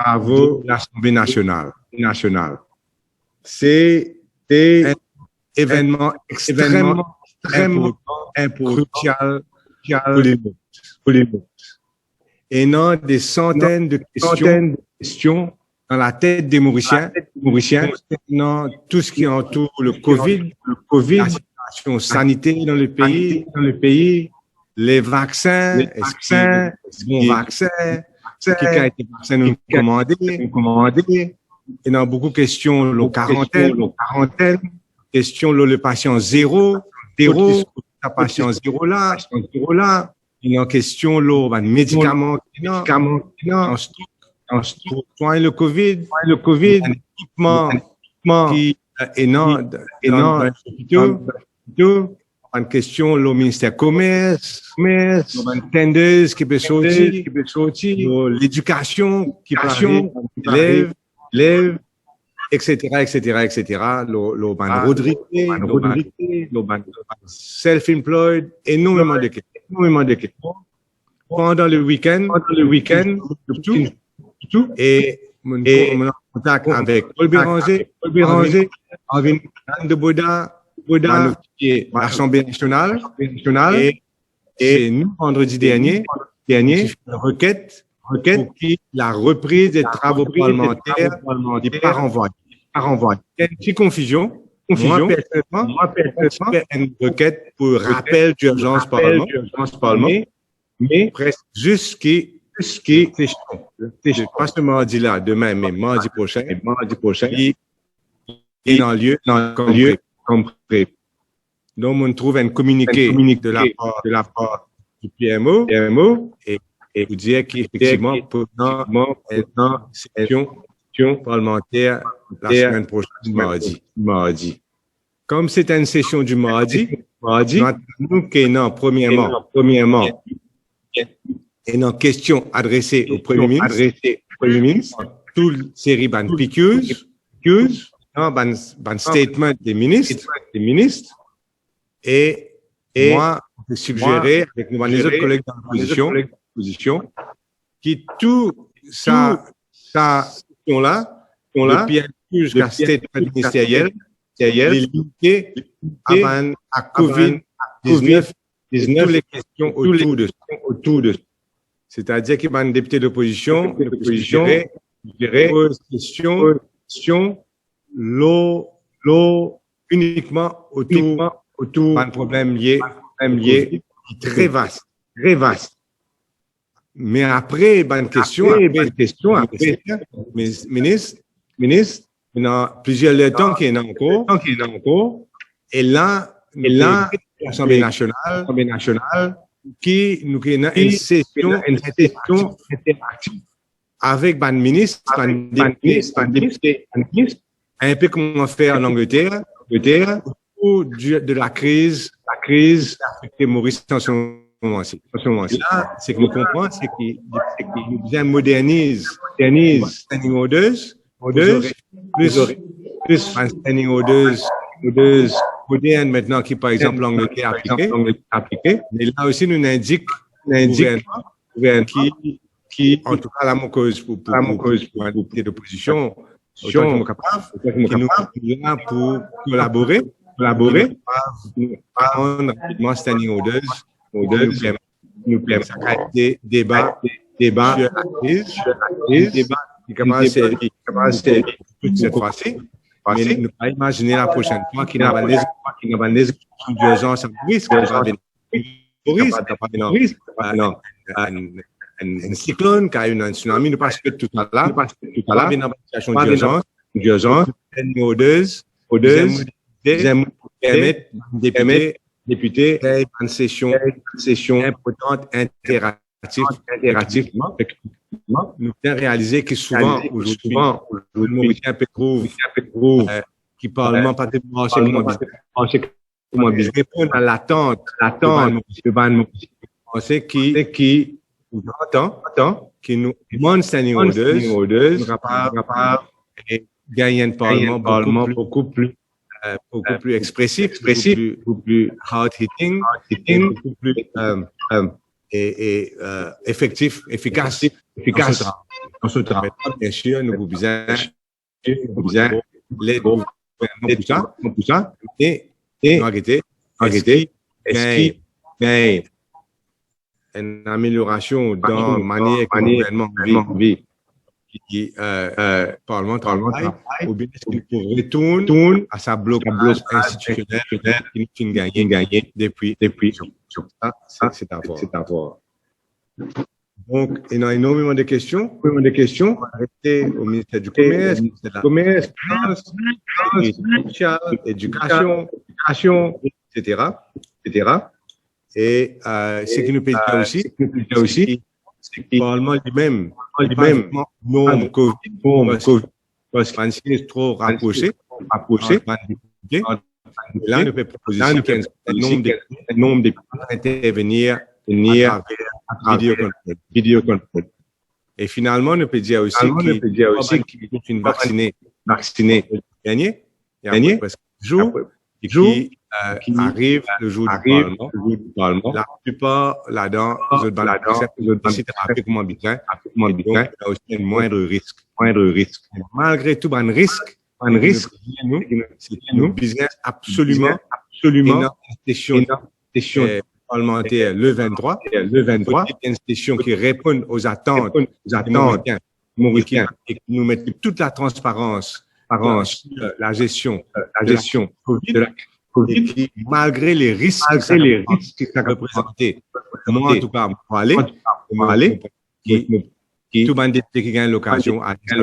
travaux de l'Assemblée nationale. C'est un événement extrêmement important, crucial pour les mots. Et non des centaines de questions dans la tête des Mauriciens concernant tout ce qui entoure le Covid, la situation sanitaire dans le pays, les vaccins, est-ce qu'il y a bon vaccin, qui a été vacciné nous commander. Et dans beaucoup de questions, la quarantaine, question le patient zéro, la patient zéro là, il y a une question le médicament, en soin le Covid, un équipement qui est dans une question le ministère du commerce, une tendeuse qui peut sortir, l'éducation qui peut élève, etc. Le ban Rodrigue, le ban self-employed, énormément de questions. Pendant le week-end, tout, et mon contact avec Paul Béranger, avec de Boda, l'Assemblée nationale, et nous, vendredi dernier, j'ai fait une requête pour que la reprise des travaux parlementaires n'est pas renvoyée. Il y a une petite confusion. Moi, personnellement, une requête pour rappel d'urgence parlement, mais presque jusqu'à pas ce mardi-là, demain, mais mardi prochain, il est en lieu comme prêt. Donc, on trouve un communiqué de la part du PMO et vous dire qu'effectivement, pendant une session parlementaire la semaine prochaine, mardi. Comme c'est une session du mardi, nous, premièrement, et une question adressée au Premier ministre, toute série de piqûres, un statement des ministres, et moi, je suggérais, avec les autres collègues dans l'opposition, qui tout ça, question-là, le PNQ jusqu'à statement ministériel, est limité à COVID-19, toutes les questions autour de ça. C'est-à-dire qu'il y a un député d'opposition, pose question, uniquement autour d'un problème lié très vaste. Mais après, une question, ministre, il y a plusieurs temps qui est encore, et là, l'Assemblée nationale, qui nous a une session interactive avec un ministre, un député, un peu comme on fait en Angleterre, autour de la crise affectée Maurice en ce moment-ci. Là, c'est que nous comprenons, c'est qu'il bien modernise standing orders, plus un standing orders moderne maintenant qui, par exemple, l'Angleterre appliqué. Mais là aussi, nous indique qui, en tout cas, là, mon cause pour d'opposition, autant que capable, qui nous là pour collaborer, prendre rapidement standing orders, nous permet des débats sur la crise, qui commence cette fois-ci. Mais ne pas imaginer la prochaine fois qu'il y a des d'urgence à risque, un cyclone, qu'il y a un tsunami, nous passons tout à l'heure, mais dans une situation d'urgence, permettre députés une session importante, interactivement. Nous avons réalisé que souvent, aujourd'hui, le Mauricien trouve qui parlement pas de marché comment répondre à l'attente de Ban Mauricien qui entend, qui nous demande standing orders, nous capable et gagner un parlement beaucoup plus expressif, beaucoup plus hard-hitting, beaucoup plus effectif, efficace. Bien sûr, nous avons besoin l'aide du gouvernement pour ça. Et nous arrêter. Est-ce qu'il y a une amélioration dans la manière que le gouvernement vit qui Parlement travaille, ou bien est-ce qu'il retourne à sa blocage institutionnel qui n'a gagné depuis. Ça, c'est à voir. Donc, il y a énormément de questions. On va arrêter au ministère du Commerce, éducation, etc. Et ce qui nous plaît aussi, c'est que le Parlement lui-même, non COVID, parce qu'il est trop rapproché. Là, on peut proposer un nombre de intervenir à travers vidéoconférence. Et finalement, on peut dire aussi qu'il y a une vaccinée gagné. Il y a presque jour qui arrive le jour du Parlement. La plupart là-dedans, c'est rapidement bien. Donc, il y a aussi un moindre risque. Malgré tout, un risque, c'est que nous business absolument une session parlementaire le 23, une session qui répond aux attentes mauriciennes et qui nous met toute la transparence sur la gestion Covid, et qui, malgré les risques que ça représentait, moi en tout cas, pour aller, qui tout bandit qui gagne l'occasion à ce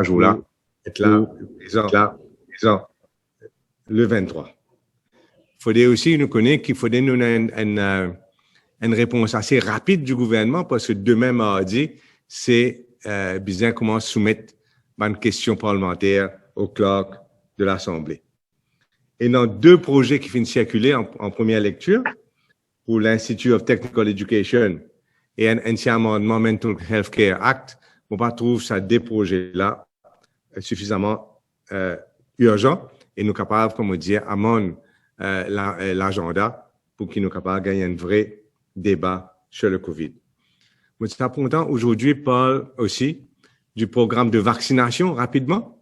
jour-là, être là, le 23. Il faudrait aussi nous connaître qu'il faudrait nous une réponse assez rapide du gouvernement parce que demain mardi, c'est bien comment soumettre une question parlementaire au clerc de l'Assemblée. Et dans deux projets qui finissent circuler en première lecture pour l'Institute of Technical Education et un ancien amendement Mental Health Care Act, on va trouver ça des projets-là suffisamment urgents et nous capables, comme on dit, amender l'agenda pour qu'il nous capable de gagner un vrai débat sur le COVID. Moi, c'est important. Aujourd'hui, parle aussi du programme de vaccination rapidement.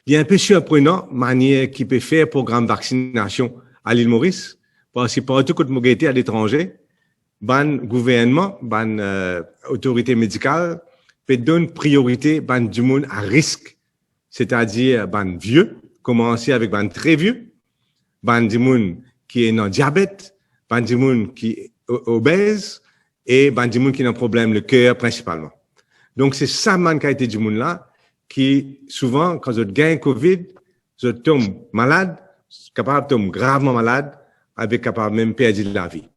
Il est un peu surprenant manière qui peut faire programme de vaccination à l'île Maurice parce que partout que nous été à l'étranger, ban gouvernement, ban autorité médicale peut donner priorité ban du monde à risque, c'est-à-dire ban vieux, commencer avec ban très vieux, ban du monde qui est en diabète, ban du monde qui est obèse et ban du monde qui a un problème le cœur principalement. Donc c'est ça man qualité du monde là qui souvent quand vous gagnez Covid, vous tombez malade, capable de tomber gravement malade, avec capable même perdre la vie.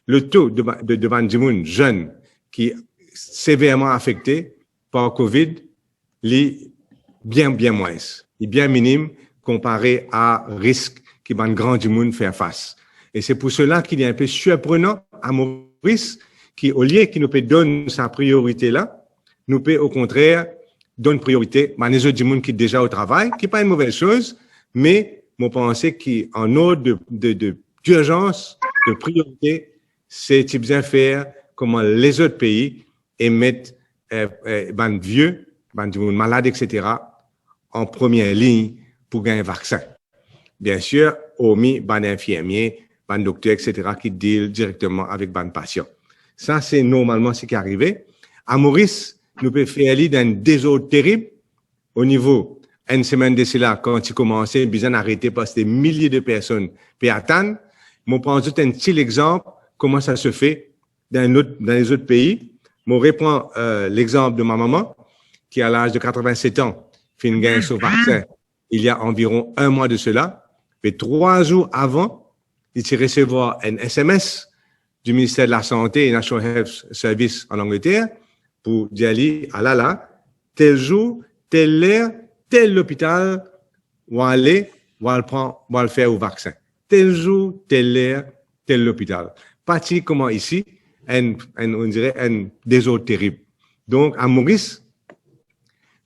Le taux de ban du monde jeune qui est sévèrement affecté par Covid, il est bien moins, il est bien minime comparé à risque qui ban grand du monde faire face. Et c'est pour cela qu'il est un peu surprenant à Maurice qui, au lieu qu'il nous peut donner sa priorité là, nous peut au contraire donner priorité à les autres du monde qui sont déjà au travail, qui n'est pas une mauvaise chose, mais moi pensais qu'en ordre d'urgence, de priorité, c'est bien faire comment les autres pays émettent ban vieux, ban du monde malade, etc. en première ligne pour gagner un vaccin. Bien sûr, hormis ban infirmier, ban docteur, etc. qui deal directement avec ban patient. Ça, c'est normalement ce qui est arrivé. À Maurice, nous pouvons faire un désordre terrible au niveau, une semaine de cela, quand il commençait, bien arrêté parce que des milliers de personnes peuvent attendre. Je prends juste un petit exemple, comment ça se fait dans les autres pays. Je reprends l'exemple de ma maman, qui à l'âge de 87 ans, fait une gain sur vaccin il y a environ un mois de cela. Et 3 jours avant, il s'est recevoir un SMS du ministère de la Santé et National Health Service en Angleterre pour dire tel jour, telle heure, tel hôpital, où aller, où le faire au vaccin. Tel jour, telle heure, tel hôpital. Parti comment ici, on dirait un désordre terrible. Donc, à Maurice,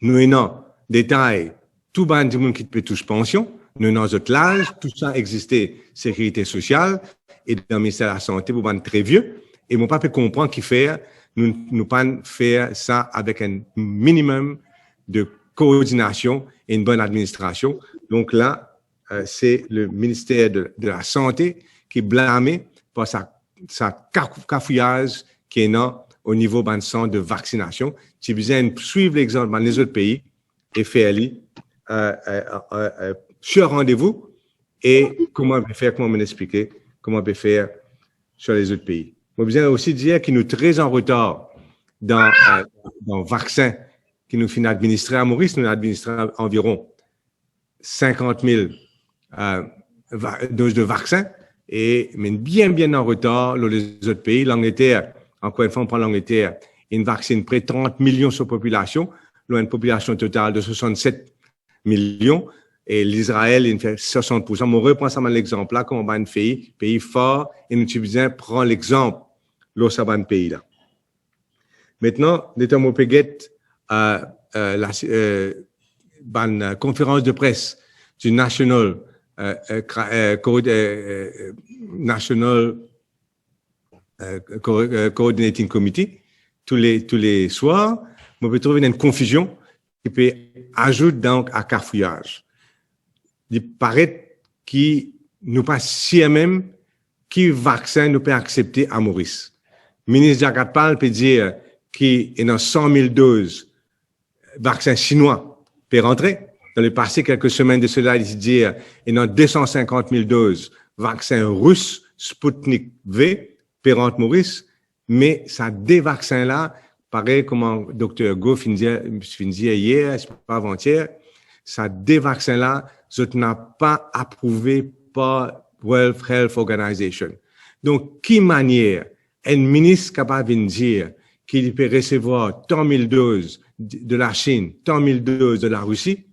nous avons détail, tout le monde qui peut toucher pension, nous avons notre âge, tout ça existait, sécurité sociale, et dans le ministère de la Santé, pour être très vieux, Et mon papa comprend qu'il fait, nous pas faire ça avec un minimum de coordination et une bonne administration. Donc là, c'est le ministère de la Santé qui est blâmé pour sa cafouillage qui est là au niveau d'un centre de vaccination. Tu besoin de suivre l'exemple dans les autres pays et faire sur rendez-vous et comment on peut faire, comment on expliquer, comment on peut faire sur les autres pays. On besoin aussi dire qu'il nous est très en retard dans le vaccin qui nous finit administrer à Maurice. Nous administrons environ 50 000 doses de vaccins mais bien en retard dans les autres pays. L'Angleterre, encore une fois, on prend l'Angleterre, il vaccine près de 30 millions sur la population, là, une population totale de 67 millions, et l'Israël, il fait 60%. On reprend ça dans l'exemple là, comme on va un pays fort, et nous besoin prendre l'exemple, là, ça va un pays là. Maintenant, l'état mon péguet, la conférence de presse du National Coordinating Committee tous les soirs, on peut trouver une confusion qui peut ajouter donc à cafouillage. Il paraît qu'il nous pas si même qui vaccin nous peut accepter à Maurice. Le ministre Jacques peut dire qu'il y a 100 000 doses vaccins chinois peut rentrer. Dans le passé, quelques semaines de cela, il dit qu'il y a 250 000 doses vaccins russes Sputnik V peut rentrer Maurice. Mais ça, des vaccins-là, pareil comme Dr. Go finit hier, c'est pas avant-hier, ça, des vaccins-là, ça n'a pas approuvé par World Health Organization. Donc, qui manière un ministre capable de dire qu'il peut recevoir tant mille doses de la Chine, tant mille doses de la Russie,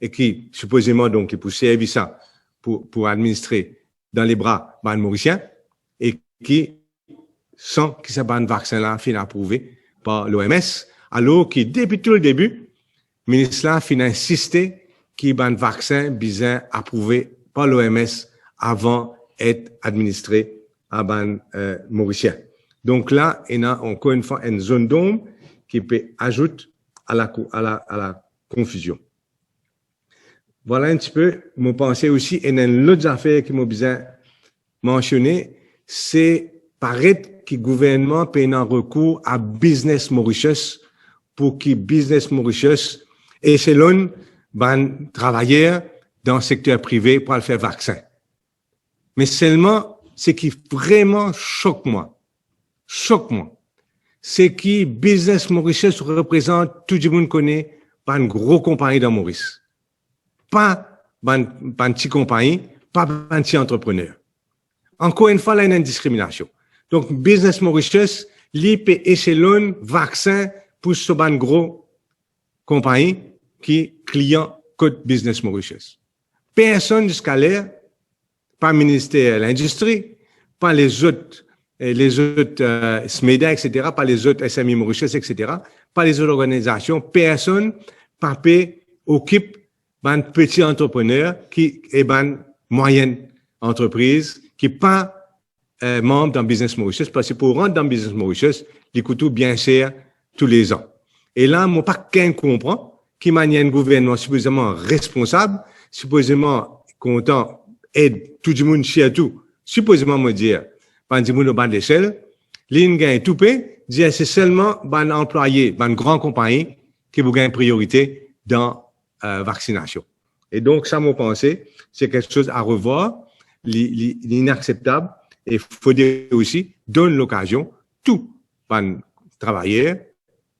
et qui, supposément, donc, il peut servir ça pour administrer dans les bras des Mauriciens, et qui, sans que ce vaccin-là finisse approuvé par l'OMS, alors que depuis tout le début, le ministre-là finit insister qu'il y a un vaccin bien approuvé par l'OMS avant d'être administré à ban Mauricien. Donc là, il y a encore une fois une zone d'ombre qui peut ajouter à la confusion. Voilà un petit peu mon pensée aussi. Et il y a une autre affaire qui m'a besoin mentionner, c'est paraître que le gouvernement peut avoir recours à Business Mauritius pour que Business Mauritius échelonne les travailleurs dans le secteur privé pour le faire vaccin. Mais seulement, ce qui vraiment choque moi, c'est que Business Mauritius représente, tout le monde connaît, pas une grosse compagnie dans Maurice. Pas une petite compagnie, pas un petit entrepreneur. Encore une fois, là, il y a une discrimination. Donc, Business Mauritius, l'IP échelonne vaccin pour ce ban gros compagnie qui client code Business Mauritius. Personne jusqu'à l'air, pas le ministère de l'Industrie, pas les autres SMEDA, etc., pas les autres SMI Mauritius, etc., pas les autres organisations, personne, pas occupe un petit entrepreneur qui est une moyenne entreprise qui pas membre dans Business Mauritius, parce que pour rentrer dans Business Mauritius, il coûte bien cher tous les ans. Et là, moi, pas qu'un comprend qui manière un gouvernement supposément responsable, supposément content, aide tout le monde chez tout, supposément me dire, pas du monde au bas de l'échelle, l'une gagne tout paie, dire c'est seulement un employé, une grande compagnie qui vous gagne priorité dans vaccination. Et donc, ça, mon pensée, c'est quelque chose à revoir, l'inacceptable. Et il faut dire aussi, donne l'occasion, tout travailleur,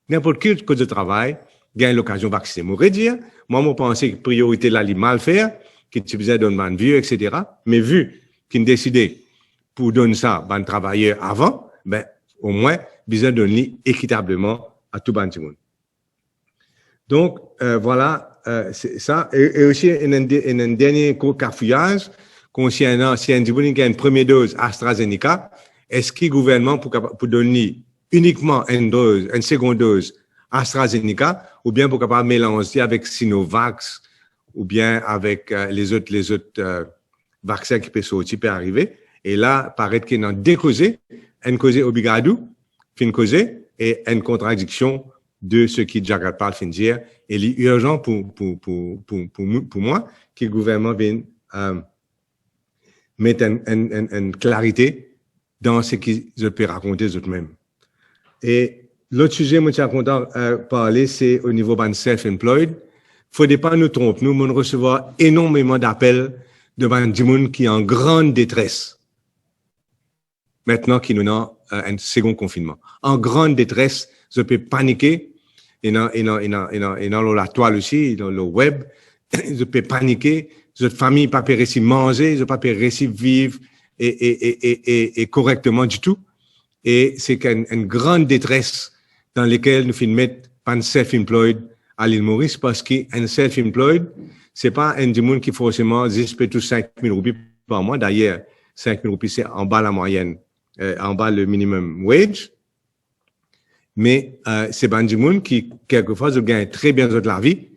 n'importe quel cause de travail, gagne l'occasion de vacciner. Moi, dire, moi, mon pensée que priorité là, il mal faire, qu'il tu besoin d'un man vieux, etc. Mais vu qu'il décidé pour donner ça, ban travailleur avant, ben, au moins, besoin de donner équitablement à tout le monde. Donc, voilà, c'est ça. Et aussi, un dernier cafouillage concernant si un individu qui a une première dose AstraZeneca, est-ce que le gouvernement pour donner uniquement une seconde dose AstraZeneca, ou bien pour capable mélanger avec Sinovac, ou bien avec les autres vaccins qui peuvent sortir, peut arriver. Et là, paraît qu'il y a décausé une cause obligadou, fin cause, et une contradiction de ce qui Jagat parle fin dire. Et il est urgent pour moi que le gouvernement vienne mettre une clarité dans ce qu'ils peuvent raconter eux-mêmes. Et l'autre sujet, moi, je suis content de parler, c'est au niveau de self-employed. Faudrait pas nous tromper. Nous, on recevoir énormément d'appels de gens qui sont en grande détresse. Maintenant qu'il nous a un second confinement. En grande détresse, je peux paniquer. Et dans la toile aussi, dans le web, je peux paniquer. Votre famille n'a pas pu réussir manger, je pas pu réussir vivre et correctement du tout. Et c'est une grande détresse dans laquelle nous finissons mettre un self-employed à l'île Maurice parce qu'un self-employed, c'est pas un monde qui forcément espère tous 5 000 roupies par mois. D'ailleurs, 5 000 roupies, c'est en bas la moyenne, en bas le minimum wage. Mais c'est un monde qui, quelquefois, je gagne très bien de la vie.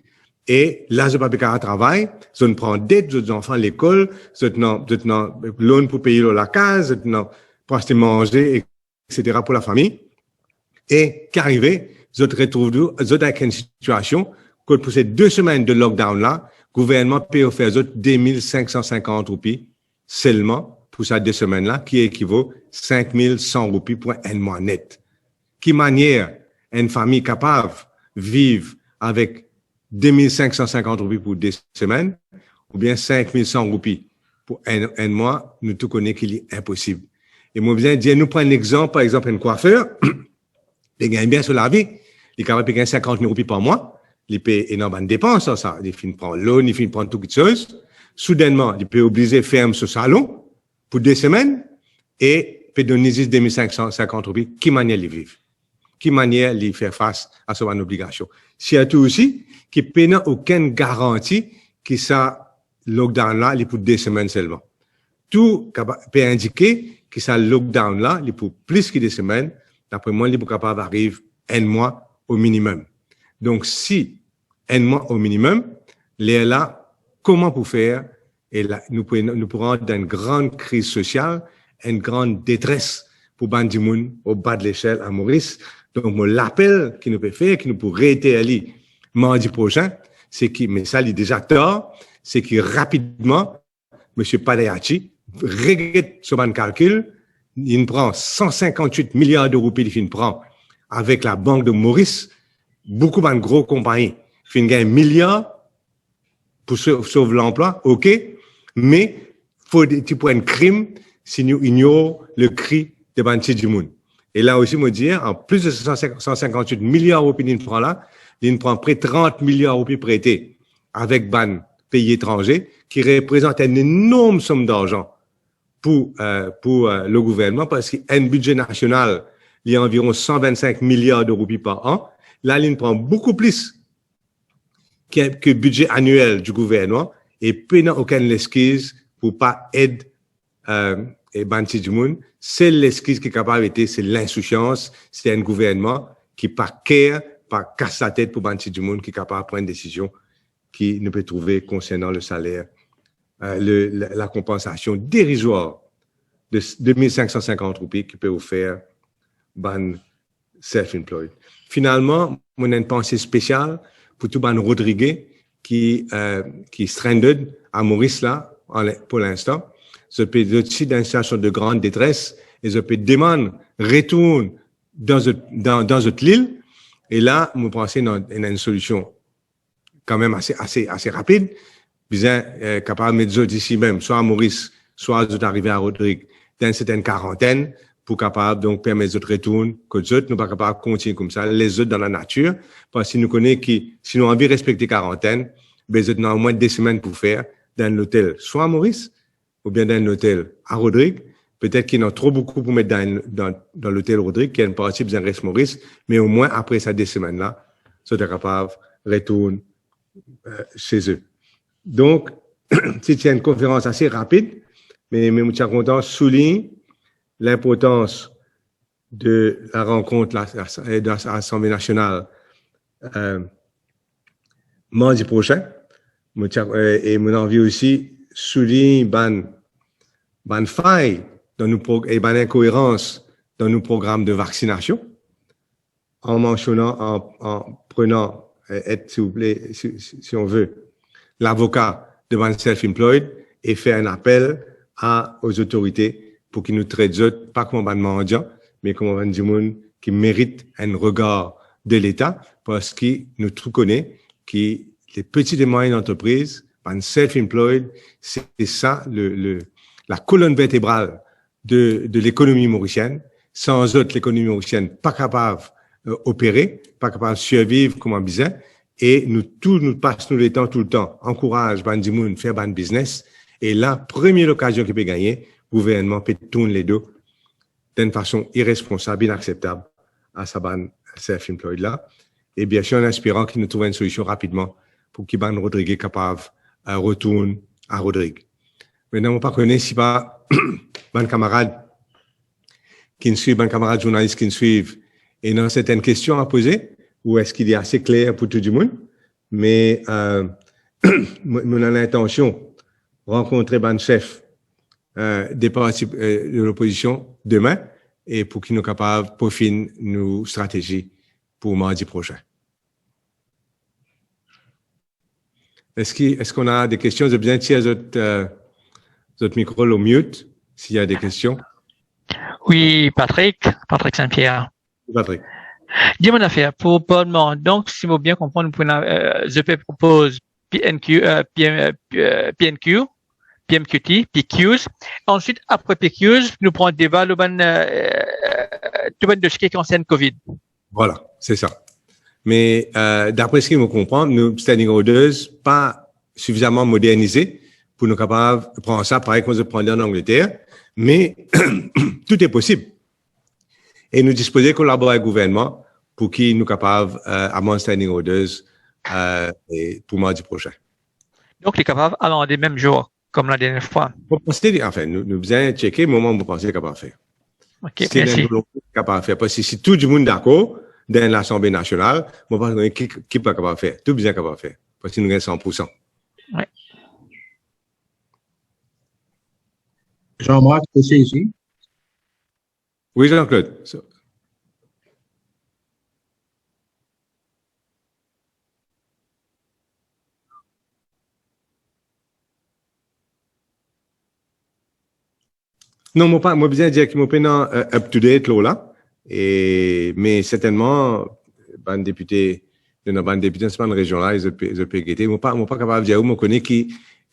Et là, je ne peux pas travailler, je ne prends dette, je enfants à l'école, je n'ai loan pour payer la case, je n'ai pour acheter manger, etc. pour la famille. Et qu'arrivé, je te retrouve avec une situation que pour ces 2 semaines de lockdown-là, le gouvernement peut offrir 2550 roupies seulement pour ces 2 semaines-là, qui équivaut 5100 roupies pour un mois net. Qui manière une famille capable de vivre avec 2550 roupies pour 2 semaines, ou bien 5100 roupies pour un mois, nous tout connaissons qu'il est impossible. Et moi, bien dire, nous prenons un exemple, par exemple, un coiffeur, il gagne bien sur la vie, il est capable de gagner 50 000 roupies par mois, il paye énormément de dépenses, ça. Il finit prendre l'eau, il finit prendre toutes les choses. Soudainement, il peut obliger ferme ce salon pour 2 semaines et peut donner 2550 roupies. Qui manière il vivre? Qui manière il faire face à son obligation? Surtout aussi, qui n'a aucune garantie que ça, lockdown-là, il est pour 2 semaines seulement. Tout peut indiquer que ça, lockdown-là, il est pour plus que 2 semaines. D'après moi, il est capable d'arriver 1 mois au minimum. Donc, si 1 mois au minimum, les là, comment pour faire? Et là, nous pourrons dans une grande crise sociale, une grande détresse pour Bandimoun au bas de l'échelle à Maurice. Donc, l'appel qu'il nous peut faire, qu'il nous pourrait réitérer mardi prochain, c'est mais ça, il est déjà tard, c'est que rapidement, M. Padayachi regrette ce ban calcul, il prend 158 milliards de roupies, il prend avec la Banque de Maurice, beaucoup de gros compagnies, il gagne 1 milliard pour sauver l'emploi, ok, mais faut pour un crime si nous ignorons le cri de Banti du monde. Et là aussi, me dire, en plus de 158 milliards de roupies qu'il prend là, il prend près de 30 milliards de roupies prêtés avec ban pays étrangers, qui représente une énorme somme d'argent pour le gouvernement, parce qu'un budget national, il y a environ 125 milliards de roupies par an. Là, il prend beaucoup plus que le budget annuel du gouvernement et peu n'a aucune excuse pour pas aider et Banti du monde. C'est l'excuse qui est capable d'être, c'est l'insouciance, c'est un gouvernement qui pas care, pas casse la tête pour Banti du monde, qui est capable de prendre une décision qui ne peut trouver concernant le salaire, la compensation dérisoire de 2550 roupies qui peut offrir ban self-employed. Finalement, on a une pensée spéciale pour tout ban Rodriguez qui stranded à Maurice là, pour l'instant. Je peux aussi dans une situation de grande détresse et je peux demander retourne dans notre île. Et là, vous pensez à une solution quand même assez rapide, bien capable de mettre ici même, soit à Maurice, soit d'arriver à Rodrigue, dans une certaine quarantaine, pour capable donc permettre de retourner, que les autres ne pas capable de continuer comme ça, les autres dans la nature, parce que nous connaissons qui, si nous avons envie de respecter quarantaine, ben, les autres ont au moins 2 semaines pour faire dans l'hôtel, soit à Maurice, ou bien dans un hôtel à Rodrigue. Peut-être qu'il y en a trop beaucoup pour mettre dans l'hôtel Rodrigue, qui a une partie besoin de reste Maurice, mais au moins après ces 2 semaines-là, ils sont capables de retourner chez eux. Donc, c'est une conférence assez rapide, mais je suis content de souligner l'importance de la rencontre de l'Assemblée nationale mardi prochain. Et mon envie aussi souligner ban faille dans nos et ban incohérence dans nos programmes de vaccination, en mentionnant, en prenant, s'il vous plaît, si on veut, l'avocat de Ban Self-Employed et faire un appel aux autorités pour qu'ils nous traitent pas comme un mendiant, mais comme un monde qui mérite un regard de l'État parce qu'il nous tout connaît, que les petites et moyennes entreprises, Ban Self-Employed, c'est ça la colonne vertébrale de l'économie mauricienne. Sans eux, l'économie mauricienne pas capable d'opérer, pas capable de survivre comme un business. Et nous passons le temps tout le temps, encourage Ban Dimoun faire ban business. Et la première occasion qu'il peut gagner, le gouvernement peut tourner les dos d'une façon irresponsable, inacceptable à sa ban self-employed là. Et bien sûr, en espérant qu'il nous trouve une solution rapidement pour qu'il ban Rodrigue capable retourne à Rodrigue. Maintenant, on pas connaître si pas ban camarades qui nous suivent, ban camarades journalistes qui nous suivent, et dans certaines questions à poser, ou est-ce qu'il est assez clair pour tout le monde? Mais mon intention rencontrer ban chef des partis de l'opposition demain et pour qu'ils nous capables de peaufiner nos stratégies pour mardi prochain. Est-ce qu'on a des questions? Je bien tiens votre micro au mute s'il y a des questions. Oui, Patrick Saint-Pierre. Patrick. Dis-moi une affaire, pour Parlement, donc, si vous bien comprendre, je propose PMQT, PQs. Ensuite, après PQs, nous prenons débat le de ce qui concerne Covid. Voilà, c'est ça. Mais d'après ce qu'il me comprend, nous, standing orders, pas suffisamment modernisés pour nous capables de prendre ça pareil qu'on se prend en Angleterre, mais tout est possible. Et nous disposer de collaborer avec le gouvernement pour qu'il nous capable à mon standing orders et pour mardi prochain. Donc, les capables allant des mêmes jours, comme la dernière fois. Enfin, nous besoin checker le moment où vous pensez capable de faire. OK, merci. Capable de faire. Parce que si tout le monde d'accord dans l'Assemblée nationale, moi, je pense qui n'est pas capable de faire. Tout bien capable de faire. Parce que nous avons 100%. Oui. Jean-Marc, c'est ici. Oui, Jean-Claude. Non, moi, besoin de dire que mon pénal up-to-date, là. Mais certainement, ban député, c'est pas une région là, ils ont guetter. Moi, pas capable de dire où me connaît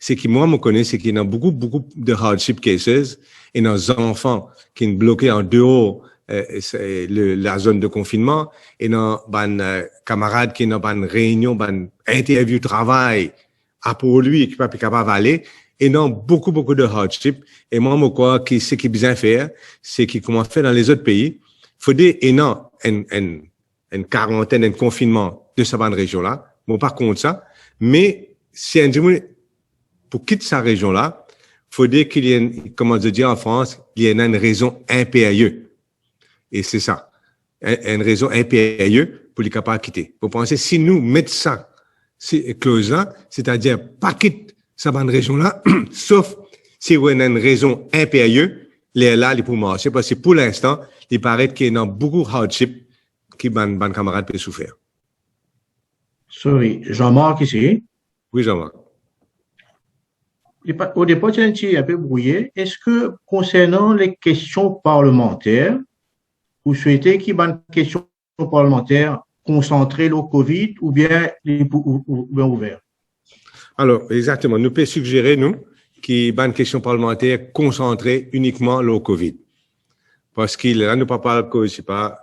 c'est qu'il y a beaucoup de hardship cases et nos enfants qui sont bloqués en dehors, la zone de confinement et nos camarades qui sont dans réunion, interview travail, à pour lui, qui pas capable d'aller. Et non, beaucoup de hardship. Et moi, je crois que ce qu'il besoin faire, c'est qu'il commence à faire dans les autres pays. Faut dire, et non, une quarantaine, un confinement de cette région-là. Bon, par contre ça. Mais, si un pour quitter cette région-là, faut dire qu'il y a comment dire en France, il y a une raison impérieuse. Et c'est ça. Une raison impérieuse pour les capables de quitter. Vous pensez, si nous mettons ça, ces clauses-là, c'est-à-dire pas quitter cette région-là, sauf si vous avez une raison impérieuse, là, les pour marcher, parce que pour l'instant, il paraît qu'il y a beaucoup de hardship que ban camarade peut souffrir. Sorry, Jean-Marc ici. Oui, Jean-Marc. Au départ, tu es un peu brouillé. Est-ce que, concernant les questions parlementaires, vous souhaitez qu'il y ait une question parlementaire concentrée au COVID ou bien ouvert? Alors, exactement. Nous pouvons suggérer, nous, qu'il y ait une question parlementaire concentrée uniquement au COVID. Parce que là, nous ne parlons pas de c'est pas.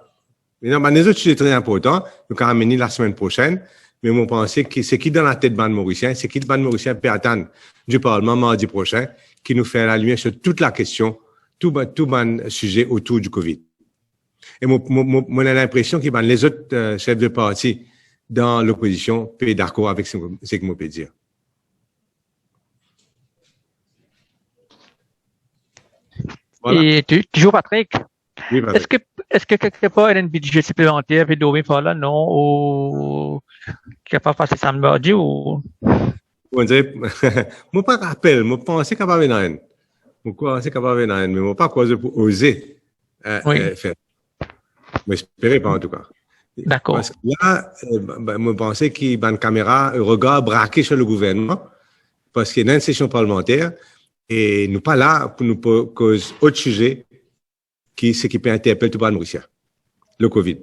Mais non, les autres, c'est très important. Nous allons amener la semaine prochaine. Mais moi, je pense que c'est qui dans la tête de ban mauricien, c'est qui le ban mauricien peut attendre du Parlement mardi prochain, qui nous fait la lumière sur toute la question, tout ban sujet autour du COVID. Et moi, j'ai l'impression que les autres chefs de parti dans l'opposition peuvent être d'accord avec ce que je peux dire. Voilà. Et toujours Patrick. Oui, Patrick. Est-ce que quelque part il y a un budget supplémentaire puis dormir par là, non, ou capable de passer ça mardi ou? On dirait, moi pas rappel, moi pensais capable d'en, moi pensais capable d'en, mais moi pas quoi pour oser faire. Mais j'espérais pas, en tout cas. D'accord. Parce que là, je pensais qu'il y a une caméra, un regard braqué sur le gouvernement, parce qu'il y a une session parlementaire, et nous pas là pour nous cause autre sujet qui peut interpeller tout le monde, le Covid.